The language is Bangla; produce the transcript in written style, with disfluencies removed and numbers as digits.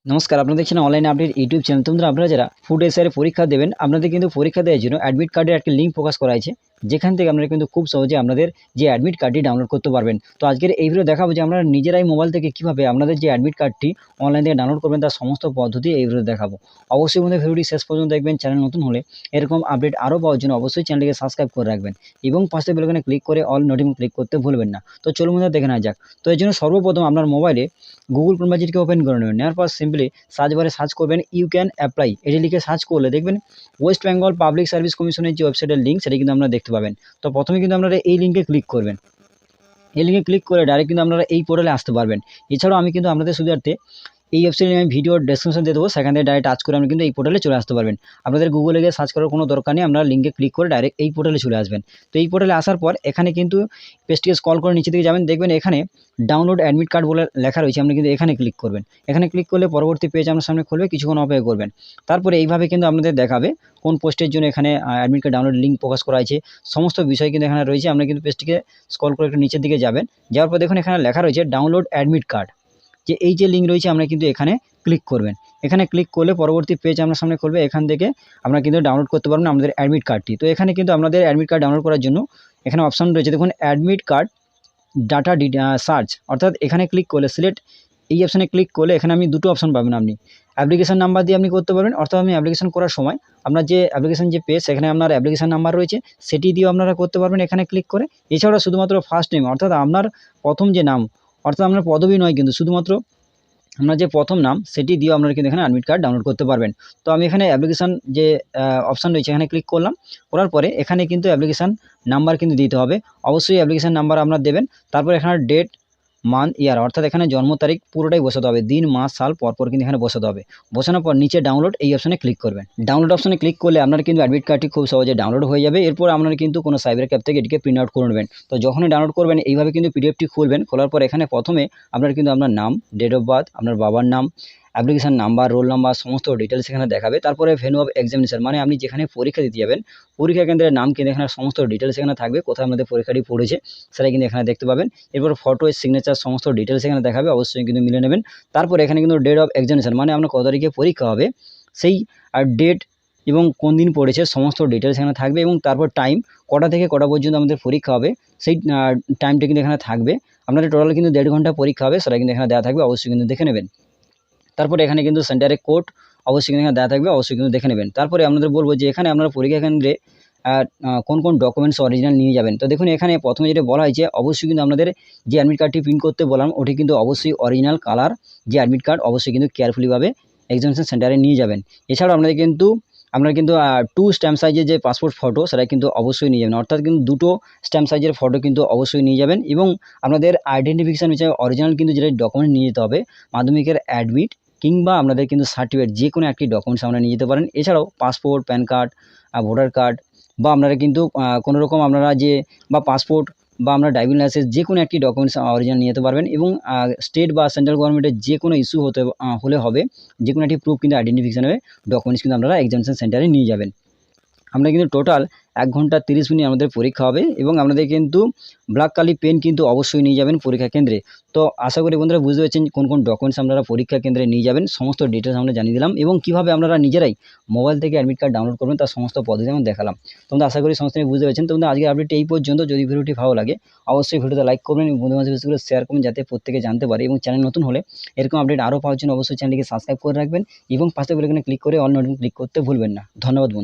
নমস্কার, আপনারা দেখছেন অনলাইন আপডেট ইউটিউব চ্যানেল। তোমরা আপনারা যারা ফুড এসআইয়ের পরীক্ষা দেবেন, আপনাদের কিন্তু পরীক্ষা দেওয়ার জন্য অ্যাডমিট কার্ডের একটা লিঙ্ক প্রকাশ করা হয়েছে, যেখান থেকে আপনারা কিন্তু খুব সহজে আপনাদের যে অ্যাডমিট কার্ডটি ডাউনলোড করতে পারবেন। তো আজকের এই ভিডিও দেখাবো যে আপনারা নিজেরাই মোবাইল থেকে কীভাবে আপনাদের যে অ্যাডমিট কার্ডটি অনলাইন থেকে ডাউনলোড করবেন তার সমস্ত পদ্ধতি এই ভিডিও দেখাবো। অবশ্যই বন্ধু ভিডিওটি শেষ পর্যন্ত দেখবেন। চ্যানেল নতুন হলে এরকম আপডেট আরও পাওয়ার জন্য অবশ্যই চ্যানেলটিকে সাবস্ক্রাইব করে রাখবেন এবং পাশে বেল আইকনে ক্লিক করে অল নোটিফিকেশন ক্লিক করতে ভুলবেন না। তো চলুন বন্ধুরা দেখে নেওয়া যাক। তো এর জন্য সর্বপ্রথম আপনার মোবাইলে গুগল ক্রোম ব্রাউজারকে ওপেন করে নেবেন। নেওয়ার পর সিম্পলি সার্চ বারে সার্চ করবেন ইউ ক্যান অ্যাপ্লাই, এটি লিখে সার্চ করলে দেখবেন ওয়েস্ট বেঙ্গল পাবলিক সার্ভিস কমিশনের যে ওয়েবসাইটের লিঙ্ক সেটি কিন্তু আপনারা দেখতে পাবেন। তো প্রথমে কিন্তু আপনারা এই লিঙ্কে ক্লিক করবেন। এই লিঙ্কে ক্লিক করে ডাইরেক্ট কিন্তু আপনারা এই পোর্টালে আসতে পারবেন। এছাড়াও আমি কিন্তু আপনাদের সুবিধার্থে এই ওয়েবসাইটে আমি ভিডিও ডেসক্রিপশন দিয়ে দেবো, সেখান থেকে ডাইরেক্ট টাচ করে আপনি কিন্তু এই পোর্টালে চলে আসতে পারবেন। আপনাদের গুগলে গিয়ে সার্চ করার কোনো দরকার নেই, আপনারা লিঙ্কে ক্লিক করে ডাইরেক্ট এই পোর্টালে চলে আসবেন। তো এই পোর্টালে আসার পর এখানে কিন্তু পেজটিকে স্ক্রল করে নিচে দিকে যাবেন, দেখবেন এখানে ডাউনলোড অ্যাডমিট কার্ড বলে লেখা রয়েছে, আপনি কিন্তু এখানে ক্লিক করবেন। এখানে ক্লিক করলে পরবর্তী পেজ আপনার সামনে খুলবে, কিছুক্ষণ অপেক্ষা করবেন। তারপরে এইভাবে কিন্তু আপনাদের দেখাবে কোন পোস্টের জন্য এখানে অ্যাডমিট কার্ড ডাউনলোড লিঙ্ক প্রকাশ করা হয়েছে, সমস্ত বিষয় কিন্তু এখানে রয়েছে। আপনি কিন্তু পেজটিকে স্ক্রল করে একটু নিচের দিকে যাবেন, যাওয়ার পর দেখুন এখানে লেখা রয়েছে ডাউনলোড অ্যাডমিট কার্ড, যে এই যে লিঙ্ক রয়েছে আমরা কিন্তু এখানে ক্লিক করবেন। এখানে ক্লিক করলে পরবর্তী পেজ আপনার সামনে খুলবে, এখান থেকে আপনারা কিন্তু ডাউনলোড করতে পারবেন আমাদের অ্যাডমিট কার্ডটি। তো এখানে কিন্তু আপনাদের অ্যাডমিট কার্ড ডাউনলোড করার জন্য এখানে অপশান রয়েছে, দেখুন অ্যাডমিট কার্ড ডাটা সার্চ, অর্থাৎ এখানে ক্লিক করলে সিলেক্ট, এই অপশানে ক্লিক করলে এখানে আপনি দুটো অপশান পাবেন। আপনি অ্যাপ্লিকেশন নাম্বার দিয়ে আপনি করতে পারবেন, অর্থাৎ আপনি অ্যাপ্লিকেশন করার সময় আপনার যে অ্যাপ্লিকেশন যে পেজ সেখানে আপনার অ্যাপ্লিকেশন নাম্বার রয়েছে সেটি দিয়েও আপনারা করতে পারবেন এখানে ক্লিক করে। এছাড়াও শুধুমাত্র ফার্স্ট নেম, অর্থাৎ আপনার প্রথম যে নাম, অর্থাৎ আপনার পদবি নয় কিন্তু শুধুমাত্র আপনার যে প্রথম নাম সেটি দিয়েও আপনারা কিন্তু এখানে অ্যাডমিট কার্ড ডাউনলোড করতে পারবেন। তো আমি এখানে অ্যাপ্লিকেশান যে অপশান রয়েছে এখানে ক্লিক করলাম, করার পরে এখানে কিন্তু অ্যাপ্লিকেশান নাম্বার কিন্তু দিতে হবে, অবশ্যই অ্যাপ্লিকেশান নাম্বার আপনার দেবেন। তারপর এখানে ডেট, মান্থ, ইয়ার, অর্থাৎ এখানে জন্ম তারিখ পুরোটাই বসাতে হবে, দিন মাস সাল পরপর কিন্তু এখানে বসাতে হবে। বসানোর পর নিচে ডাউনলোড এই অপশানে ক্লিক করবেন। ডাউনলোড অপশানে ক্লিক করলে আপনার কিন্তু অ্যাডমিট কার্ডটি খুব সহজে ডাউনলোড হয়ে যাবে। এরপর আপনারা কিন্তু কোনো সাইবার ক্যাফে থেকে এটিকে প্রিন্ট আউট করে নেবেন। তো যখনই ডাউনলোড করবেন এইভাবে কিন্তু পিডিএফটি খুলবেন, খোলার পর এখানে প্রথমে আপনার কিন্তু আপনার নাম, ডেট অফ বার্থ, আপনার বাবার নাম, অ্যাপ্লিকেশান নাম্বার, রোল নাম্বার সমস্ত ডিটেলস এখানে দেখাবে। তারপরে ভেন্যু অফ এক্সামিনেশন, মানে আপনি যেখানে পরীক্ষা দিতে যাবেন পরীক্ষা কেন্দ্রের নাম কিন্তু এখানে সমস্ত ডিটেলস এখানে থাকবে, কোথায় আমাদের পরীক্ষাটি পড়েছে সেটা কিন্তু এখানে দেখতে পাবেন। এরপর ফটো, সিগনেচার সমস্ত ডিটেলস এখানে দেখাবে, অবশ্যই কিন্তু মিলে নেবেন। তারপর এখানে কিন্তু ডেট অফ এক্সামিনেশন, মানে আপনার কত তারিখে পরীক্ষা হবে সেই ডেট এবং কোন দিন পড়েছে সমস্ত ডিটেলস এখানে থাকবে, এবং তারপর টাইম কটা থেকে কটা পর্যন্ত আমাদের পরীক্ষা হবে সেই টাইমটা কিন্তু এখানে থাকবে। আপনাদের টোটাল কিন্তু 1.5 ঘন্টা পরীক্ষা হবে, সেটা কিন্তু এখানে দেওয়া থাকবে, অবশ্যই কিন্তু দেখে নেবেন। তারপরে এখানে কিন্তু সেন্টারে কোড অবশ্যই কিন্তু এখানে দেওয়া থাকবে, অবশ্যই কিন্তু দেখে নেবেন। তারপরে আপনাদের বলবো যে এখানে আপনারা পরীক্ষা কেন্দ্রে কোন কোন ডকুমেন্টস অরিজিনাল নিয়ে যাবেন। তো দেখুন এখানে প্রথমে যেটা বলা হয়েছে অবশ্যই কিন্তু আপনাদের যে অ্যাডমিট কার্ডটি প্রিন্ট করতে বললাম ওটি কিন্তু অবশ্যই অরিজিনাল কালার যে অ্যাডমিট কার্ড অবশ্যই কিন্তু কেয়ারফুলিভাবে এক্সামিনেশন সেন্টারে নিয়ে যাবেন। এছাড়াও আপনারা কিন্তু 2 স্ট্যাম্প সাইজের যে পাসপোর্ট ফটো সেটা কিন্তু অবশ্যই নিয়ে যাবেন, অর্থাৎ কিন্তু 2টো স্ট্যাম্প সাইজের ফটো কিন্তু অবশ্যই নিয়ে যাবেন। এবং আপনাদের আইডেন্টিফিকেশান হিসেবে অরিজিনাল কিন্তু যেটা ডকুমেন্ট নিয়ে যেতে হবে, মাধ্যমিকের অ্যাডমিট কিংবা আপনাদের কিন্তু সার্টিফিকেট যে কোনো একটি ডকুমেন্টস আপনারা নিয়ে যেতে পারেন। এছাড়াও passport, pan card, voter card, বা আপনারা কিন্তু কোনো রকম আপনারা যে বা পাসপোর্ট বা আপনার ড্রাইভিং লাইসেন্স যে কোনো একটি ডকুমেন্টস অরিজিনাল নিয়ে যেতে পারবেন। এবং স্টেট বা সেন্ট্রাল গভর্নমেন্টের যে কোনো ইস্যু হলে হবে, যে কোনো একটি প্রুফ কিন্তু আইডেন্টিফিকেশানের ডকুমেন্টস কিন্তু আপনারা এক্সামিনেশন সেন্টারে নিয়ে যাবেন। আমরা কিন্তু টোটাল 1 ঘন্টা 30 মিনিট আমাদের পরীক্ষা হবে, এবং আপনাদের কিন্তু ব্ল্যাক কালি পেন কিন্তু অবশ্যই নিয়ে যাবেন পরীক্ষা কেন্দ্রে। তো আশা করি বন্ধুরা বুঝতে পারছেন কোন কোন ডকুমেন্টস আপনারা পরীক্ষা কেন্দ্রে নিয়ে যাবেন, সমস্ত ডিটেলস আমরা জানিয়ে দিলাম, এবং কীভাবে আপনারা নিজেরাই মোবাইল থেকে অ্যাডমিট কার্ড ডাউনলোড করবেন তার সমস্ত পদ্ধতি আমি দেখালাম। তোমরা আশা করি সমস্ত বুঝতে পেরেছেন। তোমরা আজকের আপডেট এই পর্যন্ত। যদি ভিডিওটি ভালো লাগে অবশ্যই ভিডিওতে লাইক করবেন এবং বন্ধু বান্ধবের সাথে শেয়ার করবেন, যাতে প্রত্যেকে জানতে পারে। এবং চ্যানেল নতুন হলে এরকম আপডেট আরও পাওয়ার জন্য অবশ্যই চ্যানেলটিকে সাবস্ক্রাইব করে রাখবেন এবং পাশে বেল আইকনে ক্লিক করে অল নোটিফিকেশন ক্লিক করতে ভুলবেন না। ধন্যবাদ বন্ধুরা।